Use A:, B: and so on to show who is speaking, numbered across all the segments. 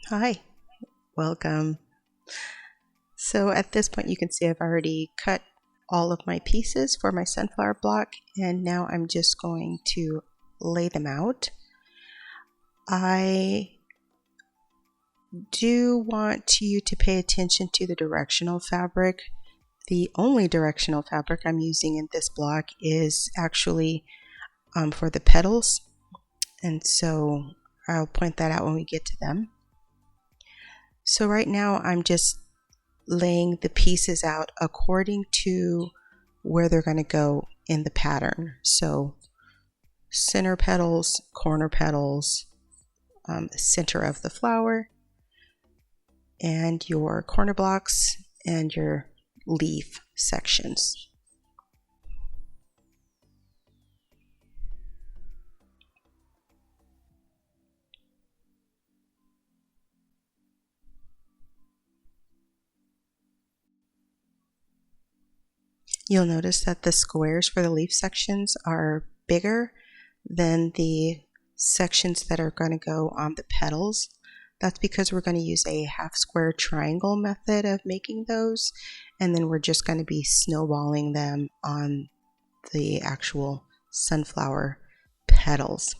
A: Hi, welcome. So at this point you can see I've already cut all of my pieces for my sunflower block, and now I'm just going to lay them out. I do want you to pay attention to the directional fabric. The only directional fabric I'm using in this block is actually for the petals, and so I'll point that out when we get to them. So right now I'm just laying the pieces out according to where they're going to go in the pattern. So center petals, corner petals, center of the flower, and your corner blocks and your leaf sections. You'll notice that the squares for the leaf sections are bigger than the sections that are going to go on the petals. That's because we're going to use a half square triangle method of making those, and then we're just going to be snowballing them on the actual sunflower petals.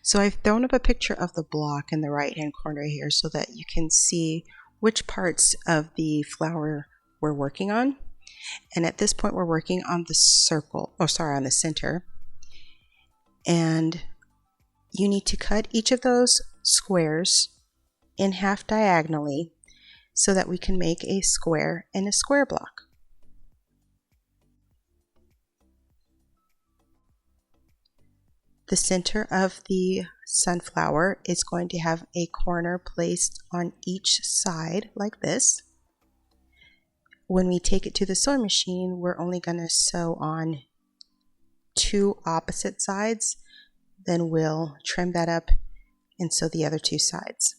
A: So I've thrown up a picture of the block in the right hand corner here so that you can see which parts of the flower we're working on. And at this point we're working on the circle, on the center. And you need to cut each of those squares in half diagonally so that we can make a square in a square block. The center of the sunflower is going to have a corner placed on each side like this. When we take it to the sewing machine, we're only going to sew on two opposite sides. Then we'll trim that up and sew the other two sides.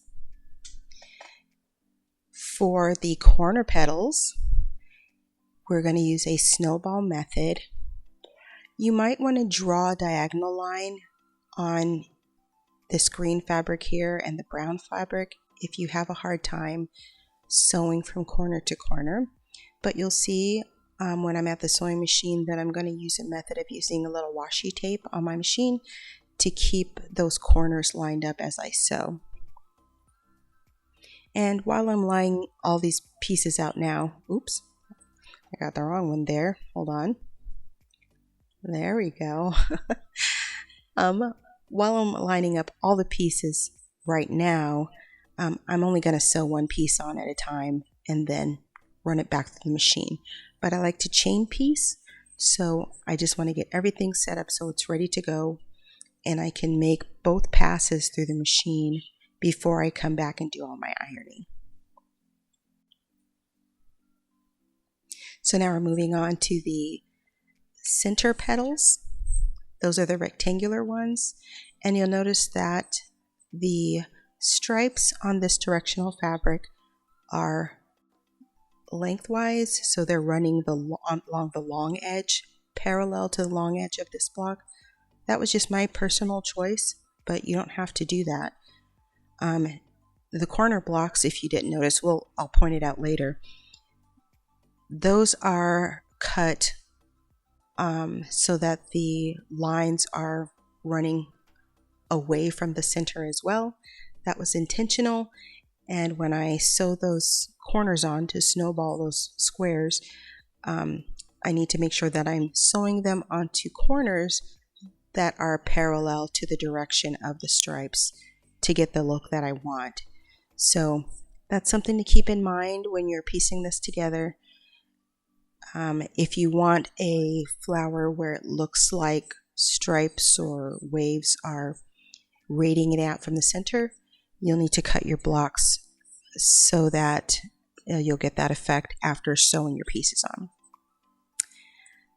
A: For the corner petals, we're going to use a snowball method. You might want to draw a diagonal line on this green fabric here and the brown fabric if you have a hard time sewing from corner to corner. But you'll see when I'm at the sewing machine that I'm going to use a method of using a little washi tape on my machine to keep those corners lined up as I sew. And while I'm laying all these pieces out now, oops, I got the wrong one there. Hold on. There we go. While I'm lining up all the pieces right now, I'm only going to sew one piece on at a time and then run it back through the machine. But I like to chain piece, so I just want to get everything set up so it's ready to go, and I can make both passes through the machine before I come back and do all my ironing. So now we're moving on to the center petals. Those are the rectangular ones, and you'll notice that the stripes on this directional fabric are lengthwise, so they're running along the long edge, parallel to the long edge of this block. That was just my personal choice, but you don't have to do that. The corner blocks, if you didn't notice, I'll point it out later. Those are cut so that the lines are running away from the center as well. That was intentional, and when I sew those corners on to snowball those squares, I need to make sure that I'm sewing them onto corners that are parallel to the direction of the stripes to get the look that I want. So that's something to keep in mind when you're piecing this together. If you want a flower where it looks like stripes or waves are radiating out from the center, you'll need to cut your blocks so that you'll get that effect after sewing your pieces on.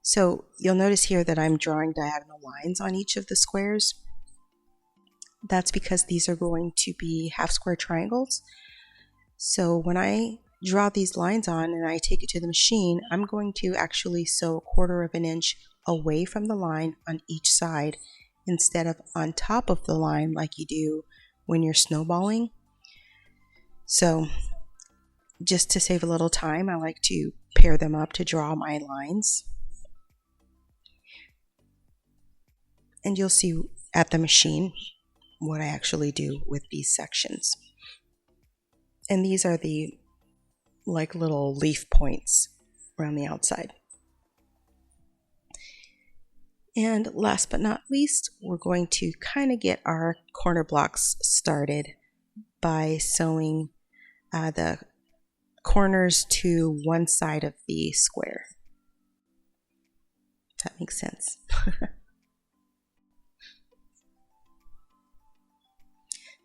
A: So you'll notice here that I'm drawing diagonal lines on each of the squares. That's because these are going to be half square triangles. So when I draw these lines on and I take it to the machine, I'm going to actually sew 1/4 of an inch away from the line on each side instead of on top of the line like you do when you're snowballing. So just to save a little time, I like to pair them up to draw my lines. And you'll see at the machine what I actually do with these sections. And these are the like little leaf points around the outside. And last but not least, we're going to kind of get our corner blocks started by sewing the corners to one side of the square. That makes sense.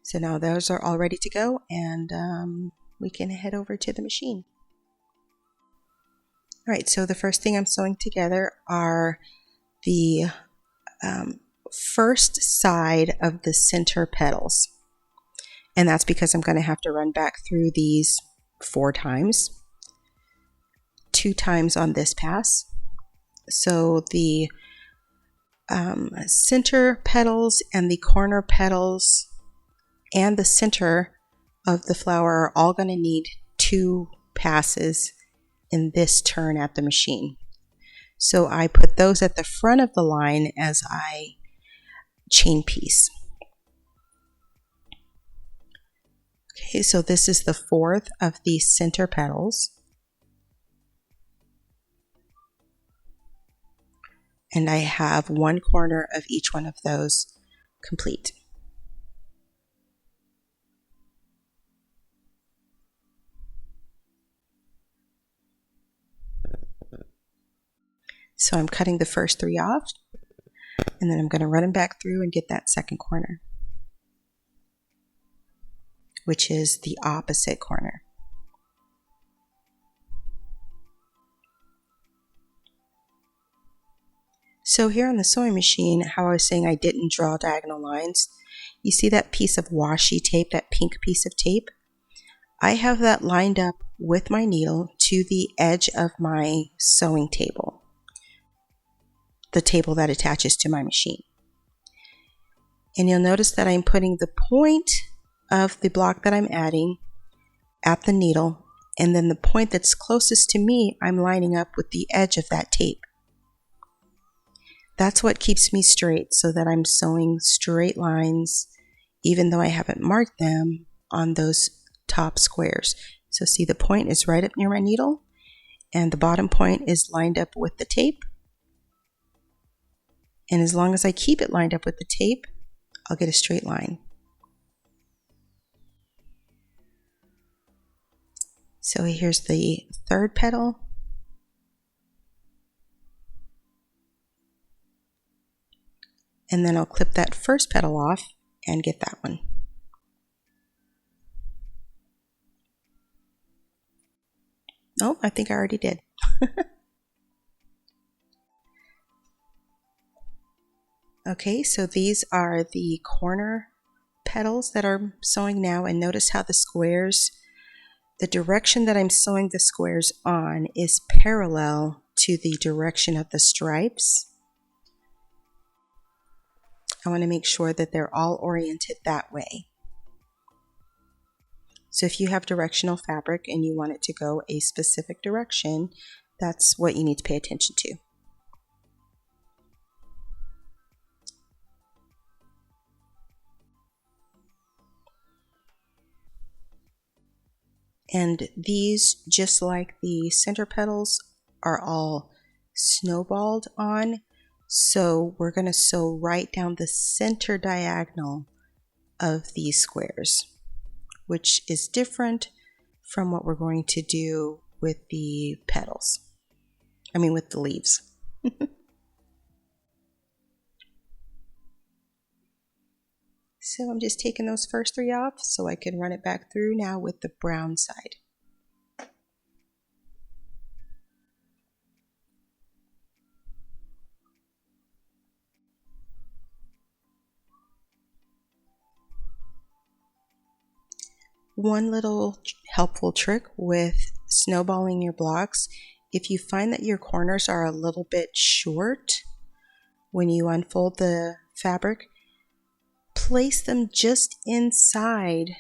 A: So now those are all ready to go, and we can head over to the machine. All right, so the first thing I'm sewing together are the first side of the center petals. And that's because I'm going to have to run back through these 4 times, 2 times on this pass. So the center petals and the corner petals and the center of the flower are all going to need 2 passes in this turn at the machine. So I put those at the front of the line as I chain piece. Okay, so this is the 4th of the center petals. And I have 1 corner of each one of those complete. So I'm cutting the first 3 off, and then I'm going to run them back through and get that second corner, which is the opposite corner. So here on the sewing machine, how I was saying I didn't draw diagonal lines, you see that piece of washi tape, that pink piece of tape? I have that lined up with my needle to the edge of my sewing table, the table that attaches to my machine. And you'll notice that I'm putting the point of the block that I'm adding at the needle, and then the point that's closest to me, I'm lining up with the edge of that tape. That's what keeps me straight, so that I'm sewing straight lines even though I haven't marked them on those top squares. So see, the point is right up near my needle, and the bottom point is lined up with the tape. And as long as I keep it lined up with the tape, I'll get a straight line. So here's the 3rd petal. And then I'll clip that first petal off and get that one. Oh, I think I already did. Okay, so these are the corner petals that I'm sewing now, and notice how the squares, the direction that I'm sewing the squares on is parallel to the direction of the stripes. I want to make sure that they're all oriented that way. So if you have directional fabric and you want it to go a specific direction, that's what you need to pay attention to. And these, just like the center petals, are all snowballed on. So we're going to sew right down the center diagonal of these squares, which is different from what we're going to do with the petals. With the leaves. So I'm just taking those first 3 off so I can run it back through now with the brown side. One little helpful trick with snowballing your blocks, if you find that your corners are a little bit short when you unfold the fabric, place them just inside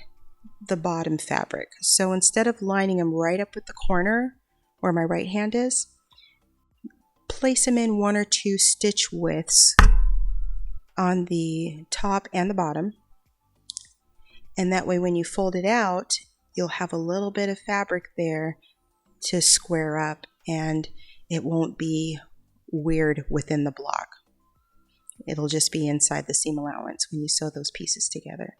A: the bottom fabric. So instead of lining them right up with the corner where my right hand is, place them in 1 or 2 stitch widths on the top and the bottom. And that way when you fold it out, you'll have a little bit of fabric there to square up, and it won't be weird within the block. It'll just be inside the seam allowance when you sew those pieces together.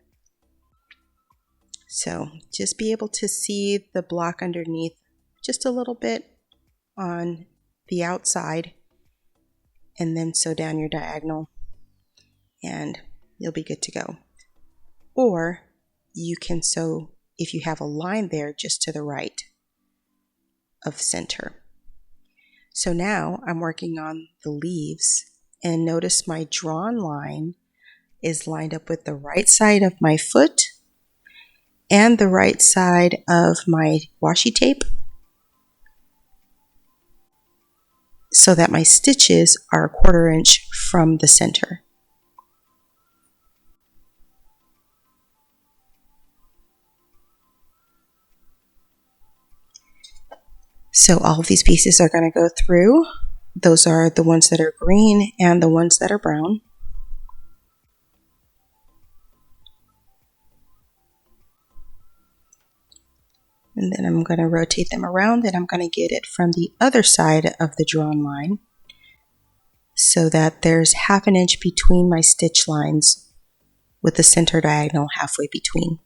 A: So just be able to see the block underneath just a little bit on the outside, and then sew down your diagonal and you'll be good to go. Or you can sew, if you have a line there, just to the right of center. So now I'm working on the leaves, and notice my drawn line is lined up with the right side of my foot and the right side of my washi tape, so that my stitches are 1/4 inch from the center. So all of these pieces are going to go through. Those are the ones that are green and the ones that are brown. And then I'm going to rotate them around, and I'm going to get it from the other side of the drawn line so that there's 1/2 inch between my stitch lines with the center diagonal halfway between.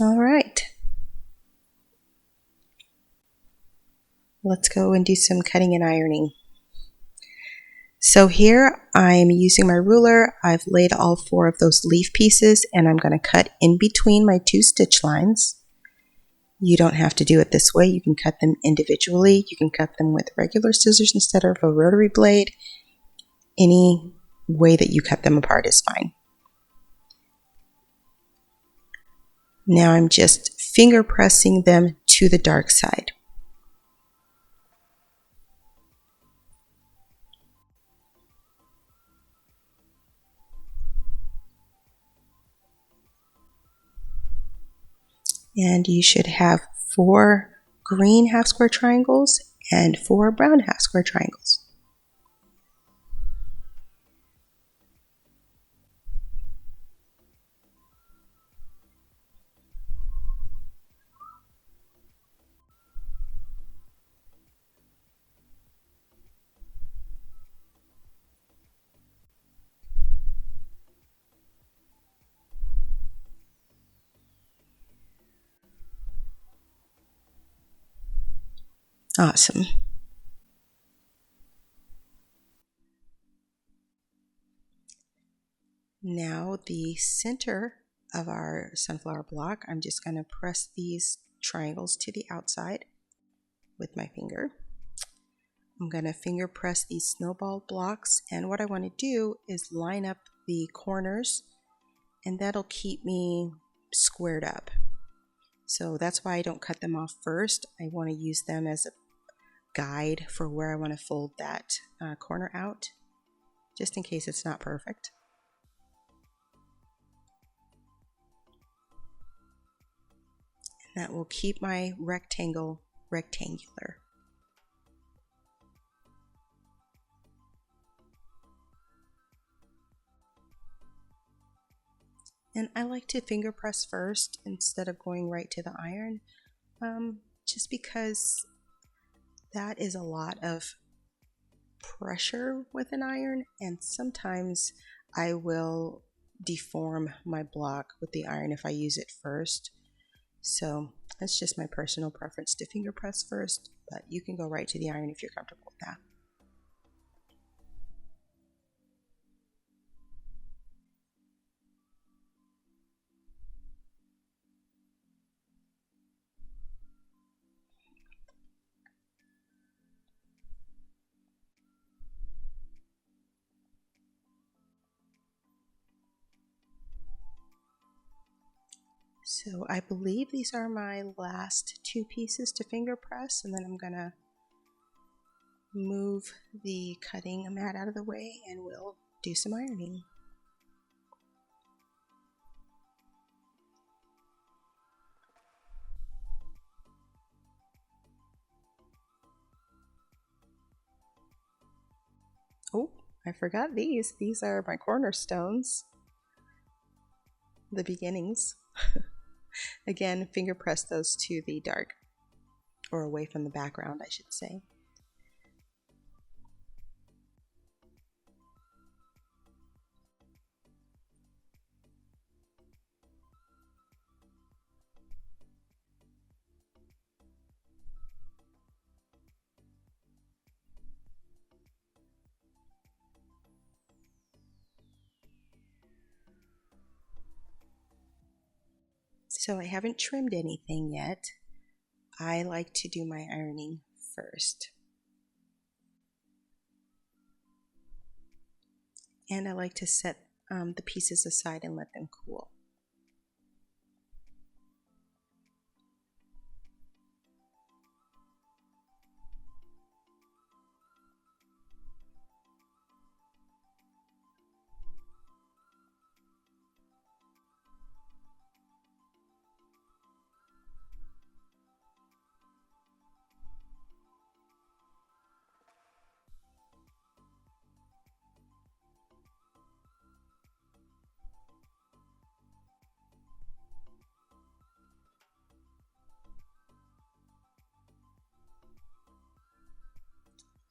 A: All right. Let's go and do some cutting and ironing. So here I'm using my ruler. I've laid all 4 of those leaf pieces, and I'm going to cut in between my 2 stitch lines. You don't have to do it this way. You can cut them individually. You can cut them with regular scissors instead of a rotary blade. Any way that you cut them apart is fine. Now I'm just finger pressing them to the dark side. And you should have 4 green half square triangles and 4 brown half square triangles. Awesome. Now the center of our sunflower block, I'm just going to press these triangles to the outside with my finger. I'm going to finger press these snowball blocks, and what I want to do is line up the corners, and that'll keep me squared up. So that's why I don't cut them off first. I want to use them as a guide for where I want to fold that corner out, just in case it's not perfect. And that will keep my rectangle rectangular. And I like to finger press first instead of going right to the iron, just because that is a lot of pressure with an iron, and sometimes I will deform my block with the iron if I use it first. So that's just my personal preference to finger press first, but you can go right to the iron if you're comfortable with that. So I believe these are my last two pieces to finger press, and then I'm gonna move the cutting mat out of the way and we'll do some ironing. Oh, I forgot these. These are my cornerstones, the beginnings. Again, finger press those to the dark, or away from the background, I should say. So I haven't trimmed anything yet. I like to do my ironing first. And I like to set the pieces aside and let them cool.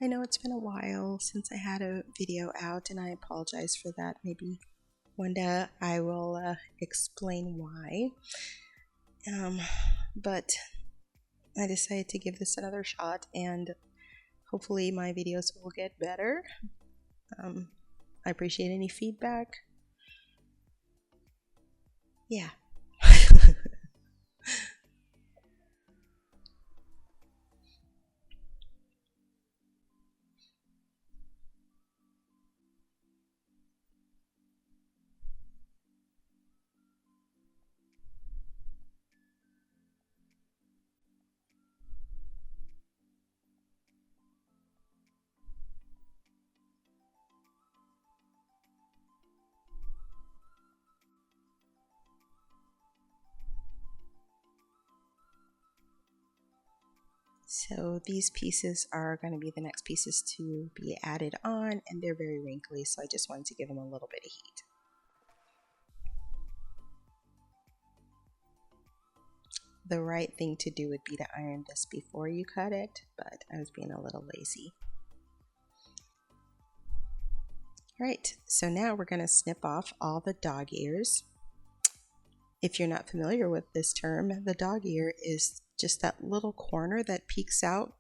A: I know it's been a while since I had a video out, and I apologize for that. Maybe one day I will explain why. But I decided to give this another shot, and hopefully my videos will get better. I appreciate any feedback. Yeah. So these pieces are going to be the next pieces to be added on, and they're very wrinkly, so I just wanted to give them a little bit of heat. The right thing to do would be to iron this before you cut it, but I was being a little lazy. Alright, so now we're going to snip off all the dog ears. If you're not familiar with this term, the dog ear is just that little corner that peeks out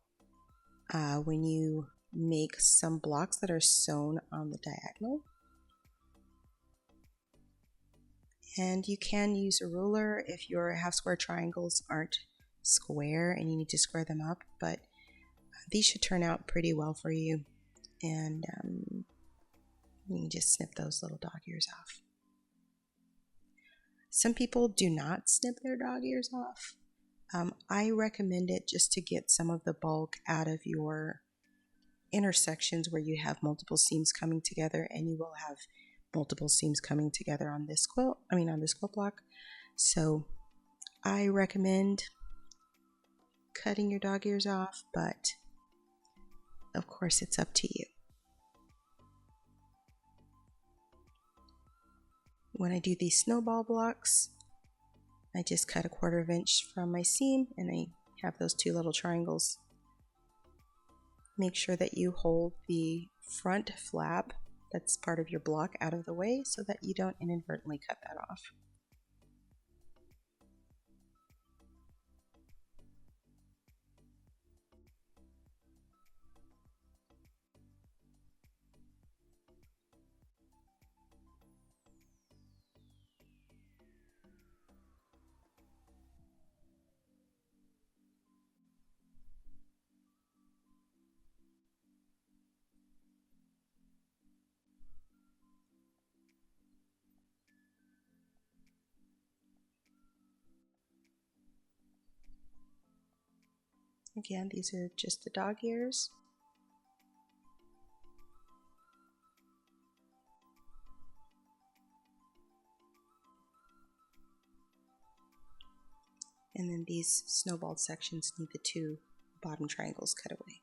A: when you make some blocks that are sewn on the diagonal. And you can use a ruler if your half square triangles aren't square and you need to square them up, but these should turn out pretty well for you. And you can just snip those little dog ears off. Some people do not snip their dog ears off. I recommend it just to get some of the bulk out of your intersections where you have multiple seams coming together, and you will have multiple seams coming together on this quilt, on this quilt block. So I recommend cutting your dog ears off, but of course it's up to you. When I do these snowball blocks, I just cut 1/4 inch from my seam, and I have those two little triangles. Make sure that you hold the front flap, that's part of your block, out of the way so that you don't inadvertently cut that off. Again, these are just the dog ears. And then these snowballed sections need the two bottom triangles cut away.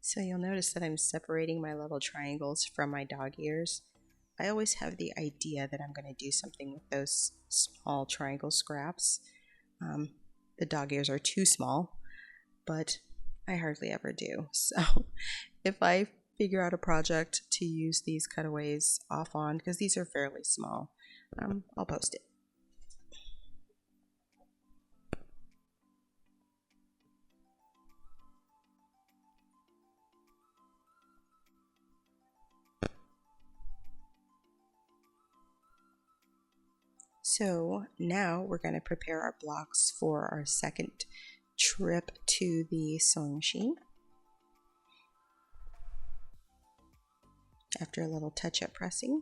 A: So you'll notice that I'm separating my level triangles from my dog ears. I always have the idea that I'm going to do something with those small triangle scraps. The dog ears are too small, but I hardly ever do. So if I figure out a project to use these cutaways off on, because these are fairly small, I'll post it. So now we're going to prepare our blocks for our second trip to the sewing machine. After a little touch-up pressing.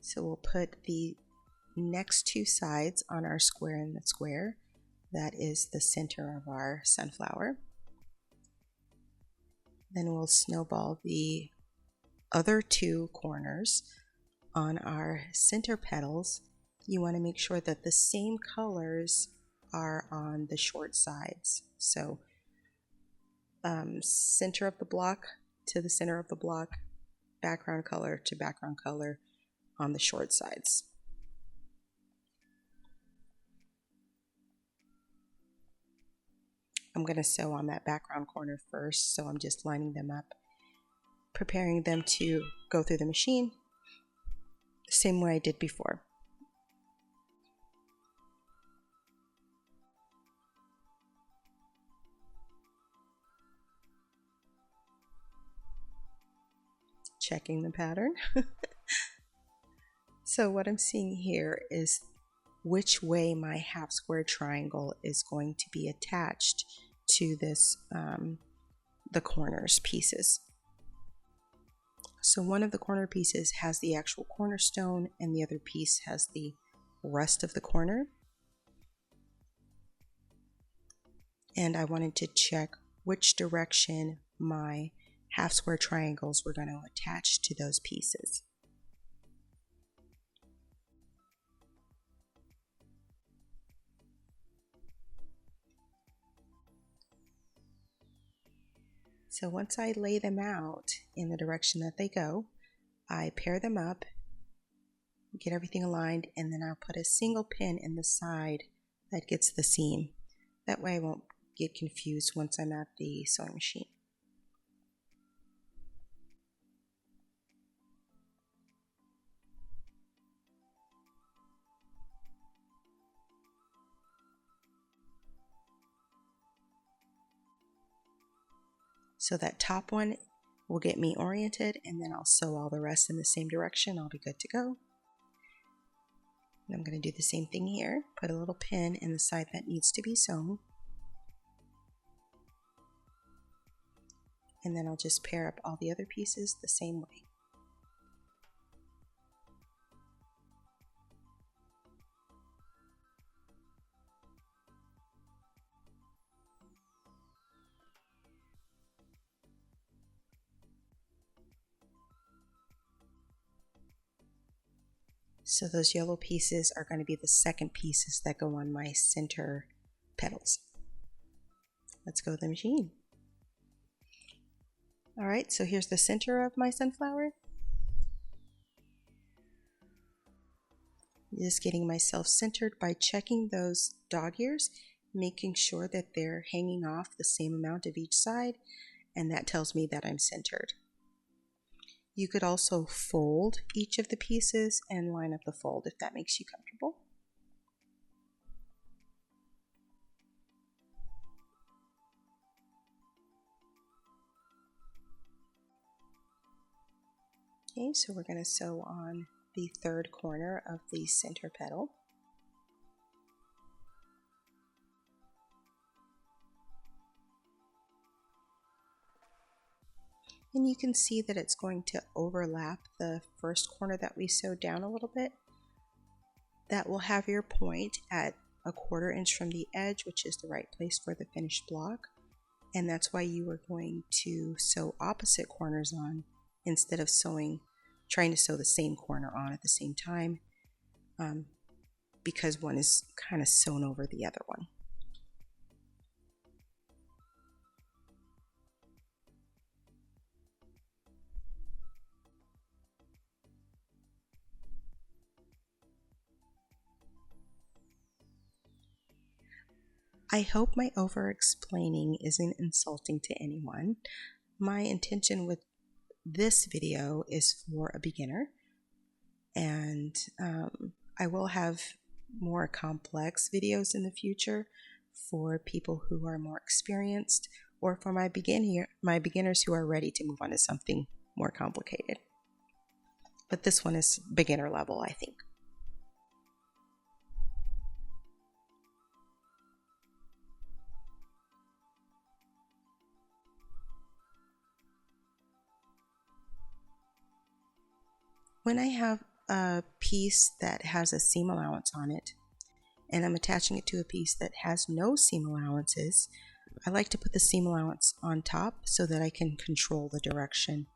A: So we'll put the next two sides on our square in the square. That is the center of our sunflower. Then we'll snowball the other two corners on our center petals. You want to make sure that the same colors are on the short sides. So center of the block to the center of the block, background color to background color on the short sides. I'm going to sew on that background corner first, so I'm just lining them up, preparing them to go through the machine the same way I did before. Checking the pattern. So what I'm seeing here is which way my half square triangle is going to be attached to this, the corners pieces. So one of the corner pieces has the actual cornerstone and the other piece has the rest of the corner. And I wanted to check which direction my half square triangles were going to attach to those pieces. So once I lay them out in the direction that they go, I pair them up, get everything aligned, and then I'll put a single pin in the side that gets the seam. That way I won't get confused once I'm at the sewing machine. So that top one will get me oriented, and then I'll sew all the rest in the same direction. I'll be good to go. And I'm going to do the same thing here. Put a little pin in the side that needs to be sewn. And then I'll just pair up all the other pieces the same way. So those yellow pieces are going to be the second pieces that go on my center petals. Let's go to the machine. Alright, so here's the center of my sunflower. Just getting myself centered by checking those dog ears, making sure that they're hanging off the same amount of each side, and that tells me that I'm centered. You could also fold each of the pieces and line up the fold if that makes you comfortable. Okay, so we're going to sew on the third corner of the center petal. And you can see that it's going to overlap the first corner that we sewed down a little bit. That will have your point at 1/4 inch from the edge, which is the right place for the finished block. And that's why you are going to sew opposite corners on instead of trying to sew the same corner on at the same time, because one is kind of sewn over the other one. I hope my over-explaining isn't insulting to anyone. My intention with this video is for a beginner, and I will have more complex videos in the future for people who are more experienced, or for my beginners who are ready to move on to something more complicated. But this one is beginner level, I think. When I have a piece that has a seam allowance on it, and I'm attaching it to a piece that has no seam allowances, I like to put the seam allowance on top so that I can control the direction.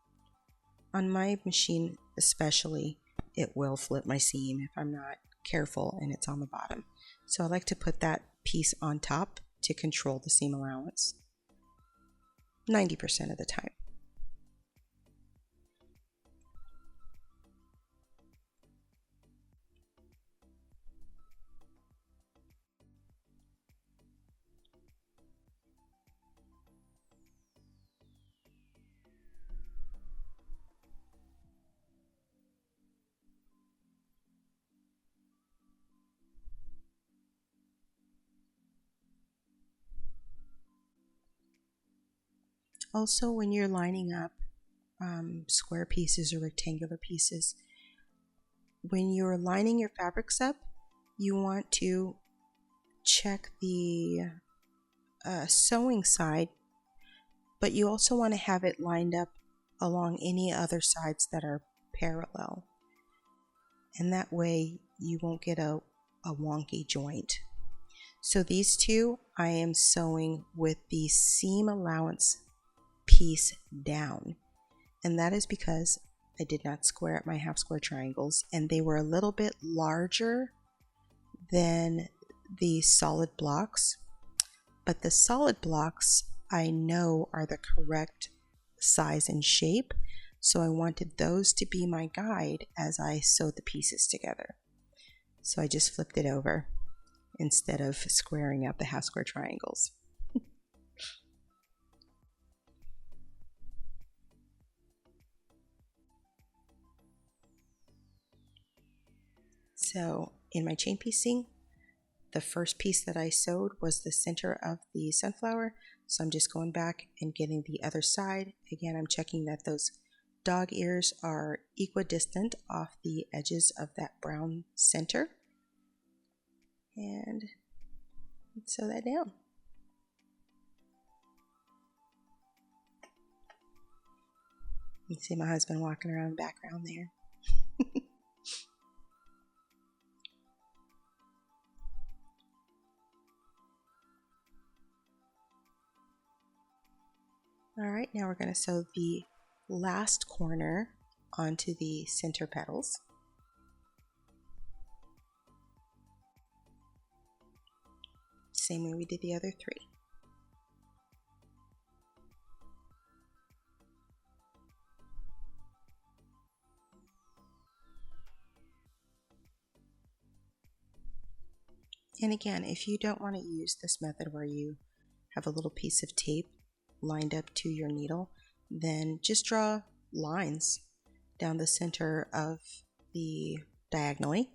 A: On my machine especially, it will flip my seam if I'm not careful and it's on the bottom. So I like to put that piece on top to control the seam allowance 90% of the time. Also, when you're lining up square pieces or rectangular pieces, when you're lining your fabrics up, you want to check the sewing side, but you also want to have it lined up along any other sides that are parallel, and that way you won't get a wonky joint. So these two I am sewing with the seam allowance piece down, and that is because I did not square up my half square triangles, and they were a little bit larger than the solid blocks, but the solid blocks I know are the correct size and shape, so I wanted those to be my guide as I sewed the pieces together. So I just flipped it over instead of squaring up the half square triangles. So in my chain piecing, the first piece that I sewed was the center of the sunflower, so I'm just going back and getting the other side. Again, I'm checking that those dog ears are equidistant off the edges of that brown center, and sew that down. You can see my husband walking around in the background there. Alright, now we're going to sew the last corner onto the center petals. Same way we did the other three. And again, if you don't want to use this method where you have a little piece of tape lined up to your needle, then just draw lines down the center of the diagonally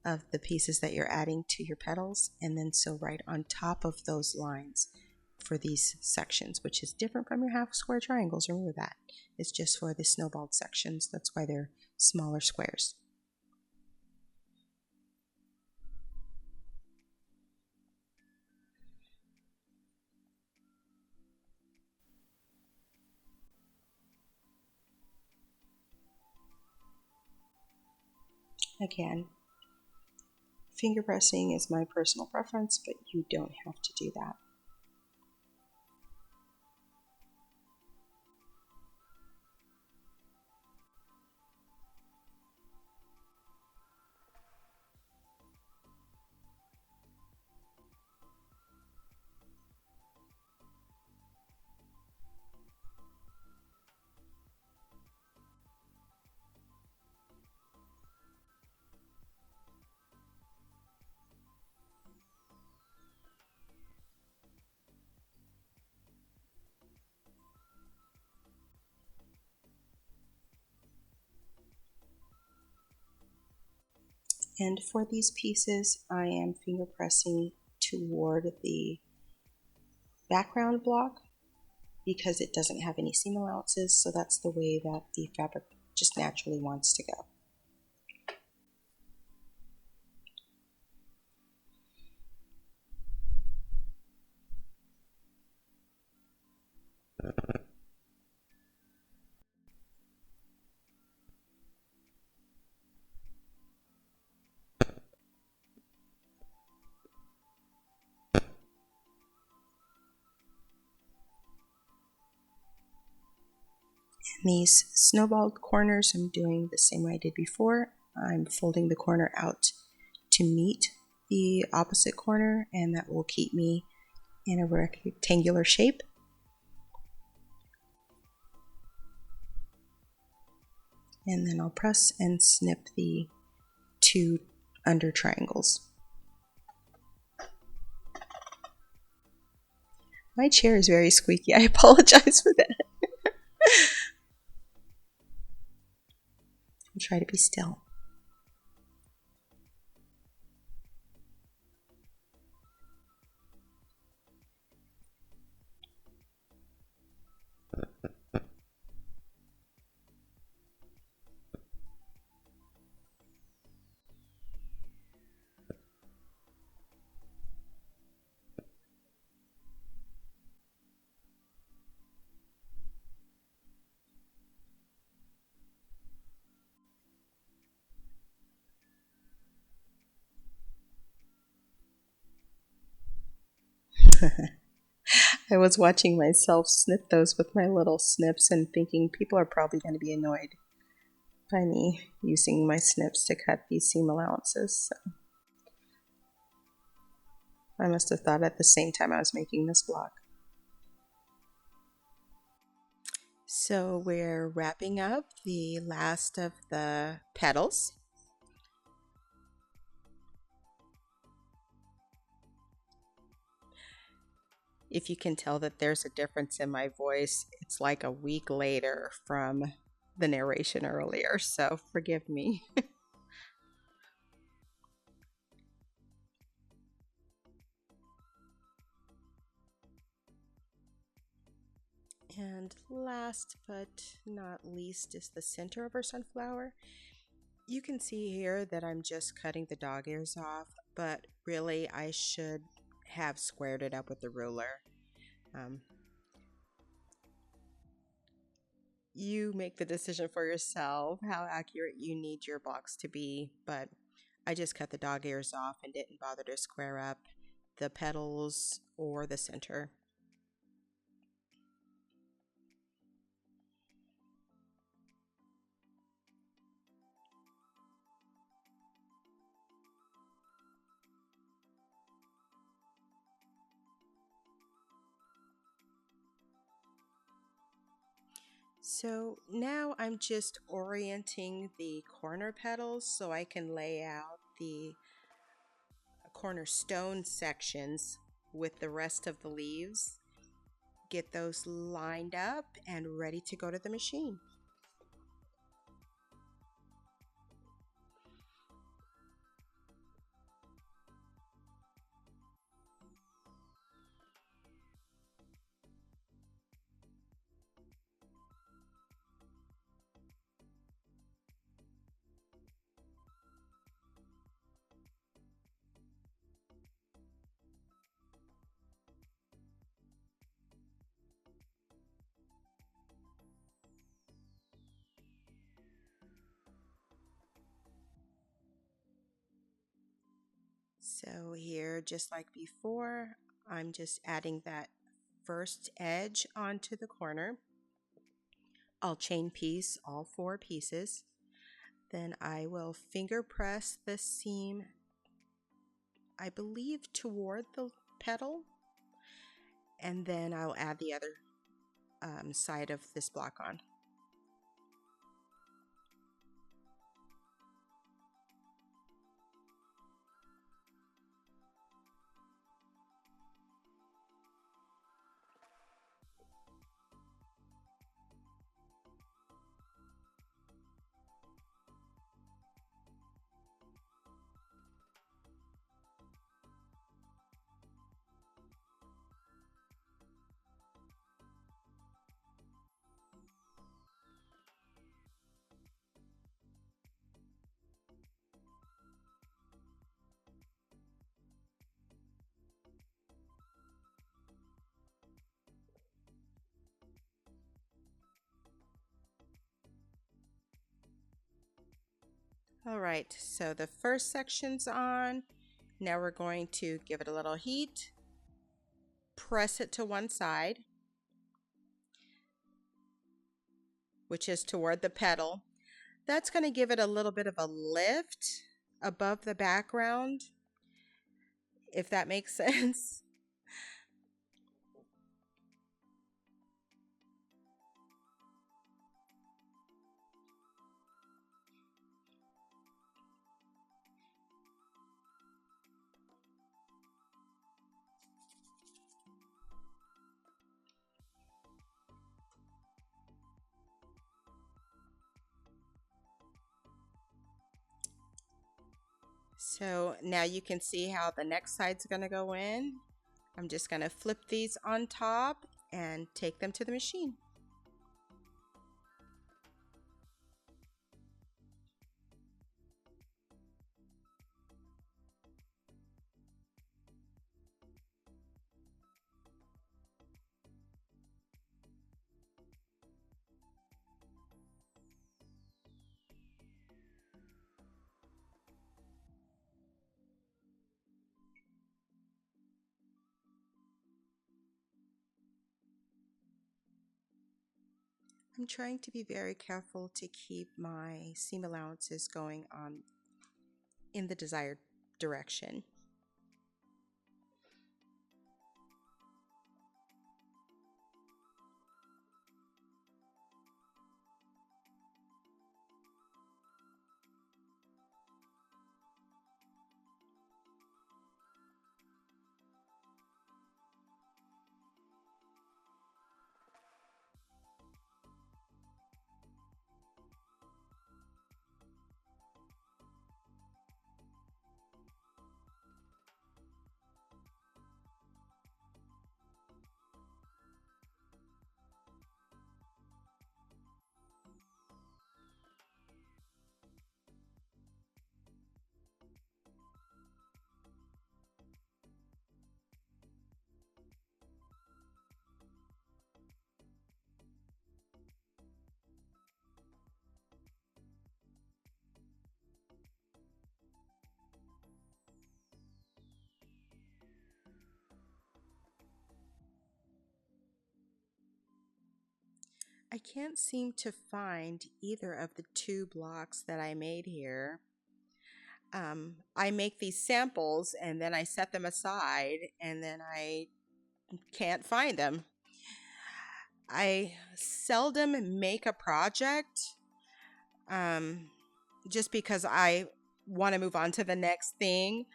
A: of the pieces that you're adding to your petals, and then sew right on top of those lines for these sections, which is different from your half square triangles. Remember that. It's just for the snowballed sections. That's why they're smaller squares. Again, finger pressing is my personal preference, but you don't have to do that. And for these pieces, I am finger pressing toward the background block because it doesn't have any seam allowances, so that's the way that the fabric just naturally wants to go. And these snowballed corners, I'm doing the same way I did before. I'm folding the corner out to meet the opposite corner, and that will keep me in a rectangular shape. And then I'll press and snip the two under triangles. My chair is very squeaky. I apologize for that. I'll try to be still. I was watching myself snip those with my little snips and thinking people are probably going to be annoyed by me using my snips to cut these seam allowances. So I must have thought at the same time I was making this block. So we're wrapping up the last of the petals. If you can tell that there's a difference in my voice, it's like a week later from the narration earlier, so forgive me. And last but not least is the center of our sunflower. You can see here that I'm just cutting the dog ears off, but really I should have squared it up with the ruler. You make the decision for yourself how accurate you need your blocks to be, but I just cut the dog ears off and didn't bother to square up the petals or the center. So now I'm just orienting the corner petals so I can lay out the cornerstone sections with the rest of the leaves. Get those lined up and ready to go to the machine. So here, just like before, I'm just adding that first edge onto the corner. I'll chain piece all 4 pieces. Then I will finger press the seam, I believe, toward the petal. And then I'll add the other side of this block on. All right, so the first section's on. Now we're going to give it a little heat, press it to one side, which is toward the petal. That's going to give it a little bit of a lift above the background, if that makes sense. So now you can see how the next side's going to go in. I'm just going to flip these on top and take them to the machine. I'm trying to be very careful to keep my seam allowances going on in the desired direction. I can't seem to find either of the 2 blocks that I made here. I make these samples and then I set them aside and then I can't find them. I seldom make a project just because I want to move on to the next thing.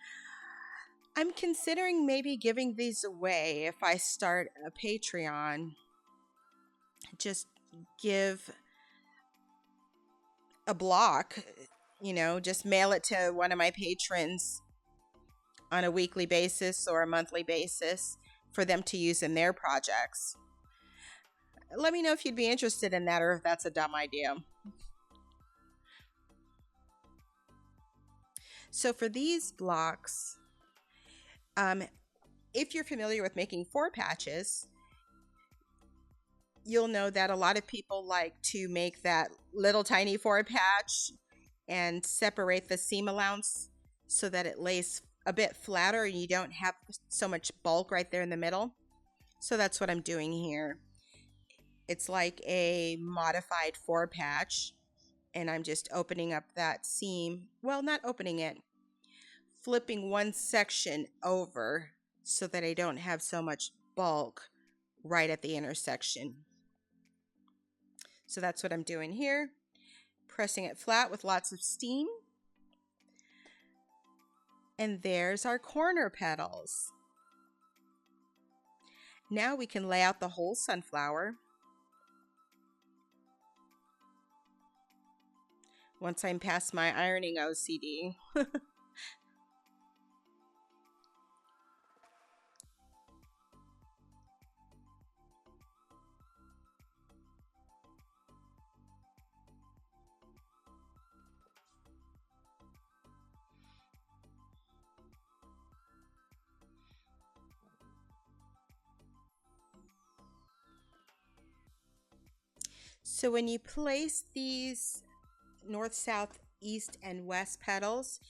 A: I'm considering maybe giving these away if I start a Patreon. Just give a block, just mail it to one of my patrons on a weekly basis or a monthly basis for them to use in their projects. Let me know if you'd be interested in that or if that's a dumb idea. So for these blocks, if you're familiar with making 4-patches, you'll know that a lot of people like to make that little tiny 4-patch and separate the seam allowance so that it lays a bit flatter and you don't have so much bulk right there in the middle. So that's what I'm doing here. It's like a modified 4-patch, and I'm just opening up that seam. Well, not opening it, flipping one section over so that I don't have so much bulk right at the intersection. So that's what I'm doing here. Pressing it flat with lots of steam. And there's our corner petals. Now we can lay out the whole sunflower. Once I'm past my ironing OCD. So when you place these north, south, east, and west petals,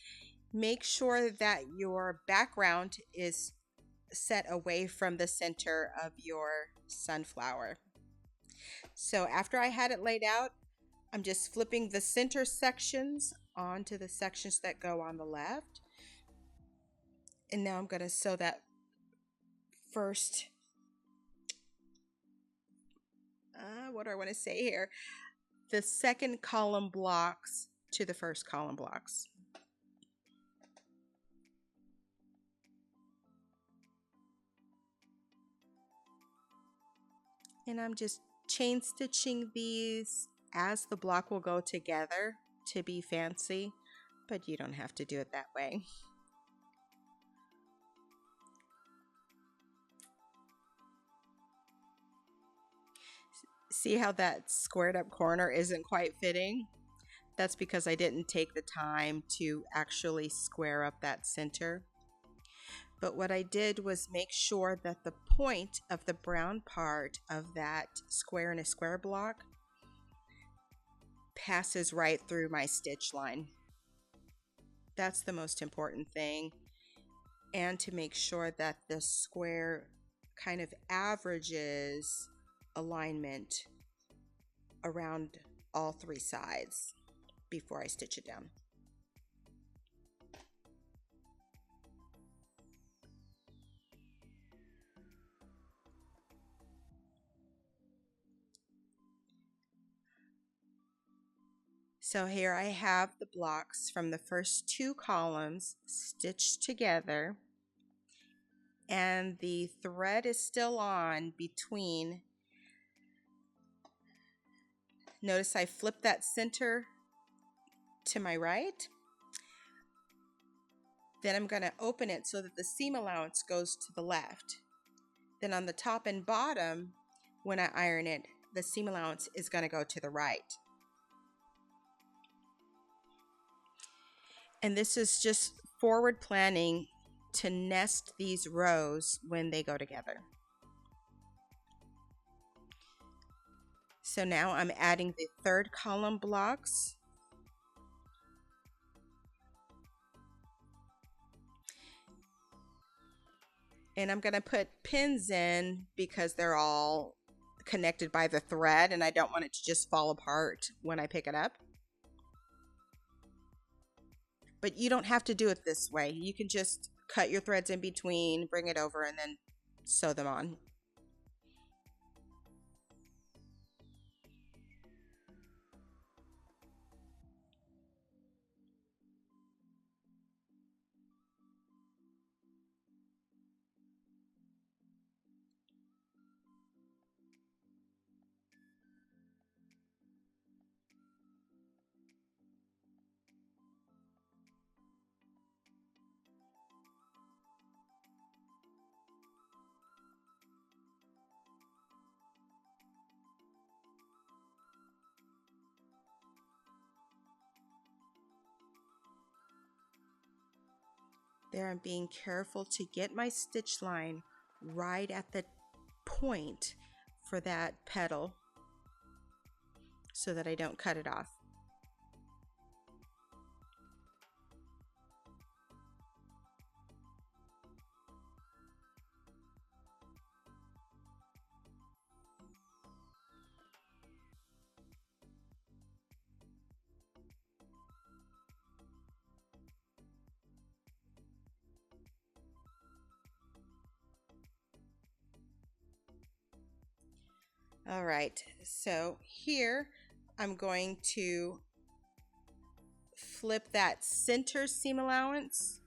A: make sure that your background is set away from the center of your sunflower. So after I had it laid out, I'm just flipping the center sections onto the sections that go on the left. And now I'm going to sew that first, what do I want to say here? The second column blocks to the first column blocks. And I'm just chain stitching these as the block will go together to be fancy, but you don't have to do it that way. See how that squared up corner isn't quite fitting? That's because I didn't take the time to actually square up that center. But what I did was make sure that the point of the brown part of that square in a square block passes right through my stitch line. That's the most important thing. And to make sure that the square kind of averages alignment around all 3 sides before I stitch it down. So here I have the blocks from the first 2 columns stitched together, and the thread is still on between. Notice I flipped that center to my right. Then I'm going to open it so that the seam allowance goes to the left. Then on the top and bottom, when I iron it, the seam allowance is going to go to the right. And this is just forward planning to nest these rows when they go together. So now I'm adding the 3rd column blocks. And I'm going to put pins in because they're all connected by the thread and I don't want it to just fall apart when I pick it up. But you don't have to do it this way. You can just cut your threads in between, bring it over, and then sew them on. There I'm being careful to get my stitch line right at the point for that petal so that I don't cut it off. All right, so here I'm going to flip that center seam allowance.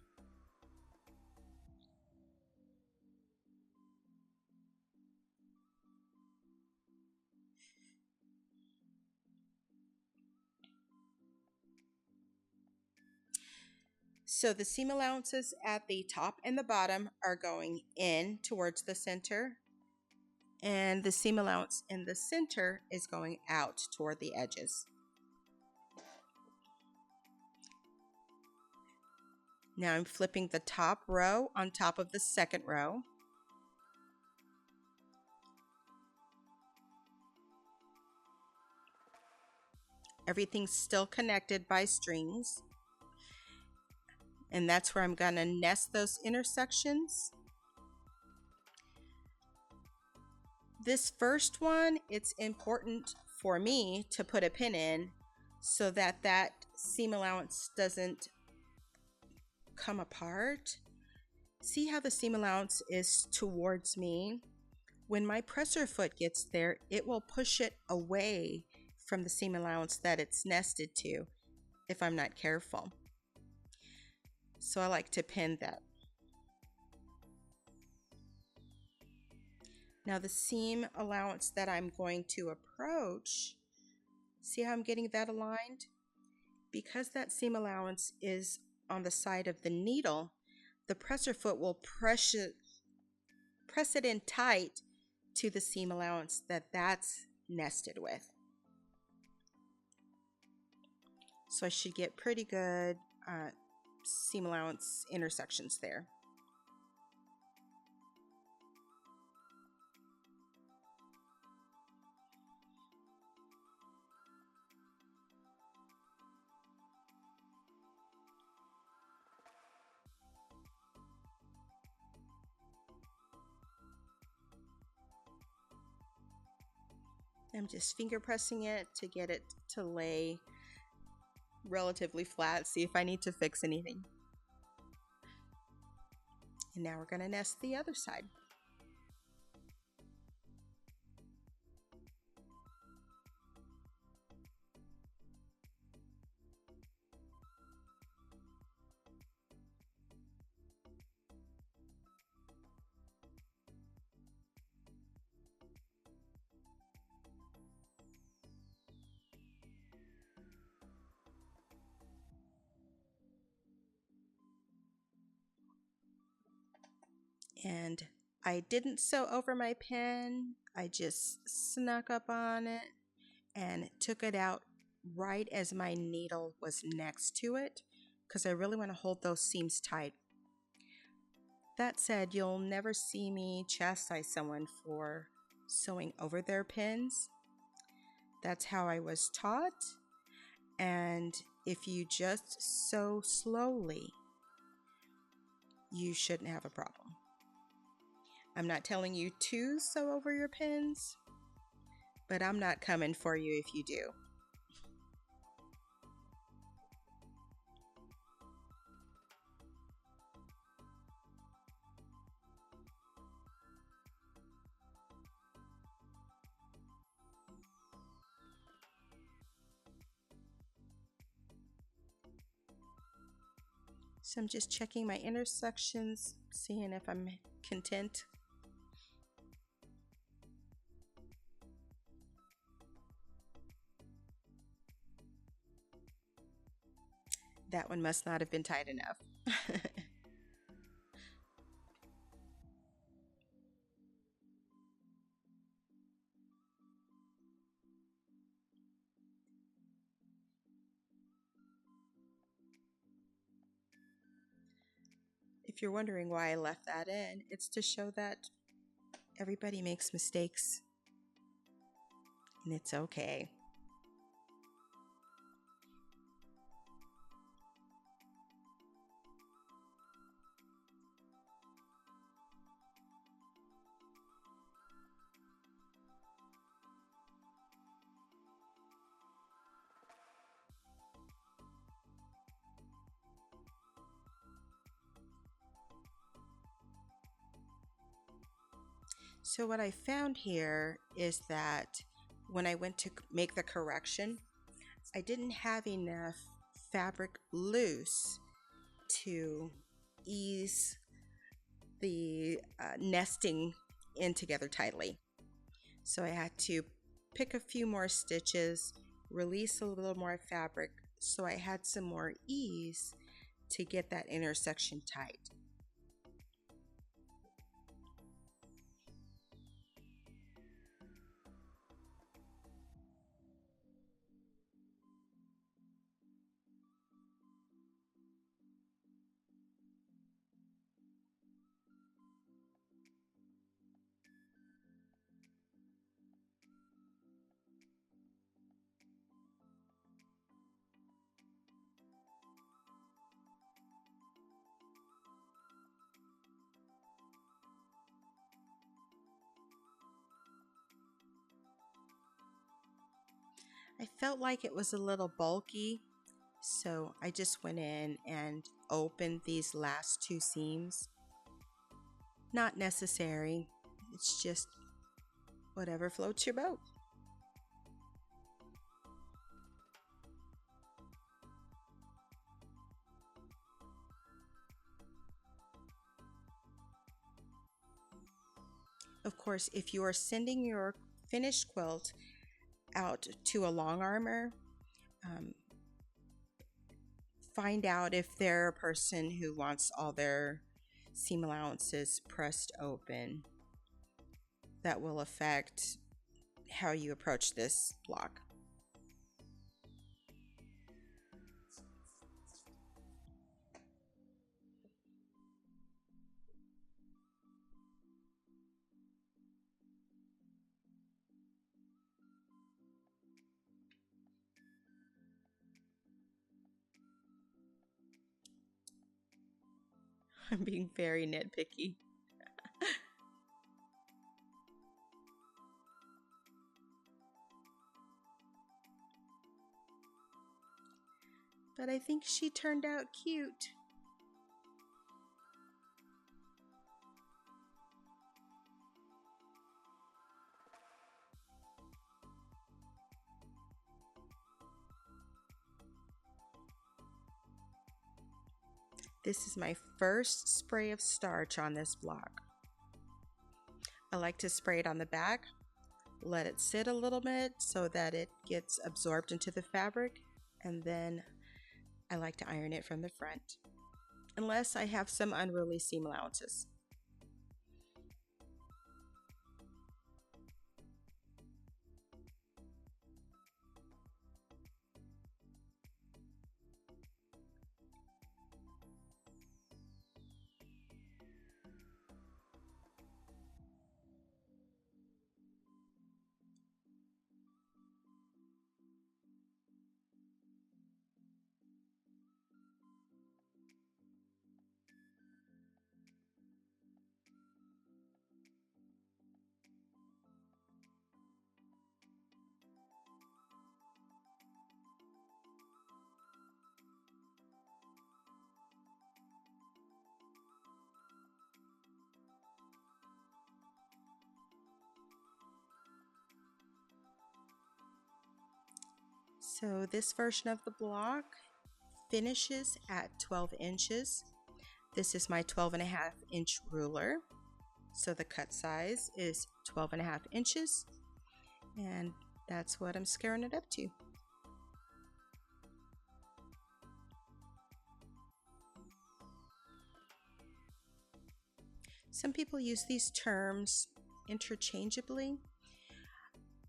A: So the seam allowances at the top and the bottom are going in towards the center, and the seam allowance in the center is going out toward the edges. Now I'm flipping the top row on top of the second row. Everything's still connected by strings, and that's where I'm going to nest those intersections. This first one, it's important for me to put a pin in so that that seam allowance doesn't come apart. See how the seam allowance is towards me? When my presser foot gets there, it will push it away from the seam allowance that it's nested to if I'm not careful. So I like to pin that. Now the seam allowance that I'm going to approach, see how I'm getting that aligned? Because that seam allowance is on the side of the needle, the presser foot will press it in tight to the seam allowance that's nested with. So I should get pretty good seam allowance intersections there. I'm just finger pressing it to get it to lay relatively flat, see if I need to fix anything. And now we're going to nest the other side. And I didn't sew over my pin, I just snuck up on it and took it out right as my needle was next to it because I really want to hold those seams tight. That said, you'll never see me chastise someone for sewing over their pins. That's how I was taught, and if you just sew slowly, you shouldn't have a problem. I'm not telling you to sew over your pins, but I'm not coming for you if you do. So I'm just checking my intersections, seeing if I'm content. That one must not have been tight enough. If you're wondering why I left that in, it's to show that everybody makes mistakes and it's okay. So what I found here is that when I went to make the correction, I didn't have enough fabric loose to ease the nesting in together tightly. So I had to pick a few more stitches, release a little more fabric so I had some more ease to get that intersection tight. I felt like it was a little bulky, so I just went in and opened these last two seams. Not necessary, it's just whatever floats your boat. Of course, if you are sending your finished quilt out to a long armor, find out if they're a person who wants all their seam allowances pressed open. That will affect how you approach this block. I'm being very nitpicky. But I think she turned out cute. This is my first spray of starch on this block. I like to spray it on the back, let it sit a little bit so that it gets absorbed into the fabric, and then I like to iron it from the front, unless I have some unruly seam allowances. So this version of the block finishes at 12 inches. This is my 12.5-inch ruler. So the cut size is 12.5 inches, and that's what I'm scaring it up to. Some people use these terms interchangeably.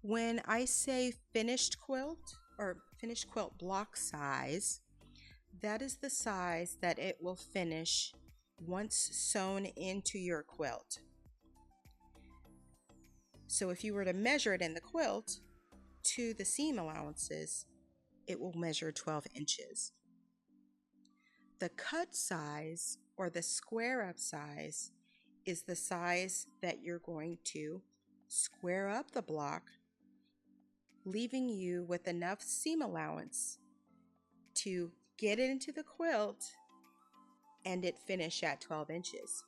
A: When I say finished quilt or finished quilt block size, that is the size that it will finish once sewn into your quilt. So if you were to measure it in the quilt to the seam allowances, it will measure 12 inches. The cut size, or the square up size, is the size that you're going to square up the block, leaving you with enough seam allowance to get it into the quilt and it finish at 12 inches.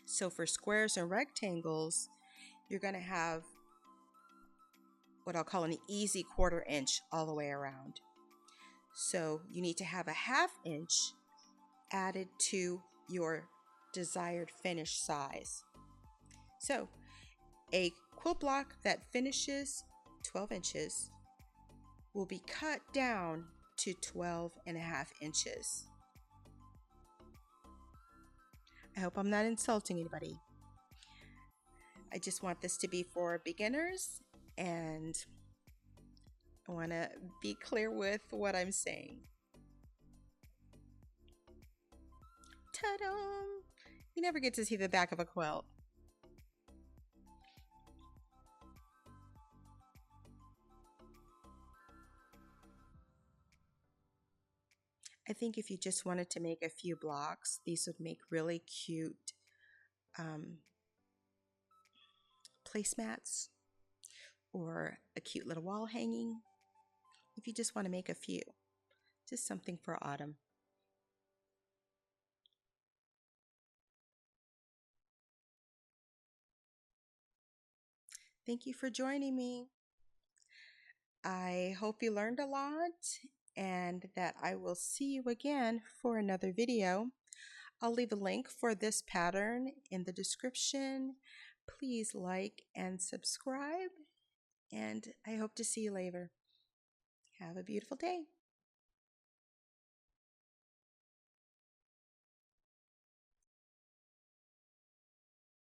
A: So for squares and rectangles, you're going to have what I'll call an easy 1/4 inch all the way around. So you need to have a 1/2 inch added to your desired finish size. So a quilt block that finishes 12 inches will be cut down to 12.5 inches. I hope I'm not insulting anybody. I just want this to be for beginners, and I want to be clear with what I'm saying. Ta-da! You never get to see the back of a quilt. I think if you just wanted to make a few blocks, these would make really cute placemats or a cute little wall hanging. If you just want to make a few, just something for autumn. Thank you for joining me. I hope you learned a lot and that I will see you again for another video. I'll leave a link for this pattern in the description. Please like and subscribe, and I hope to see you later. Have a beautiful day.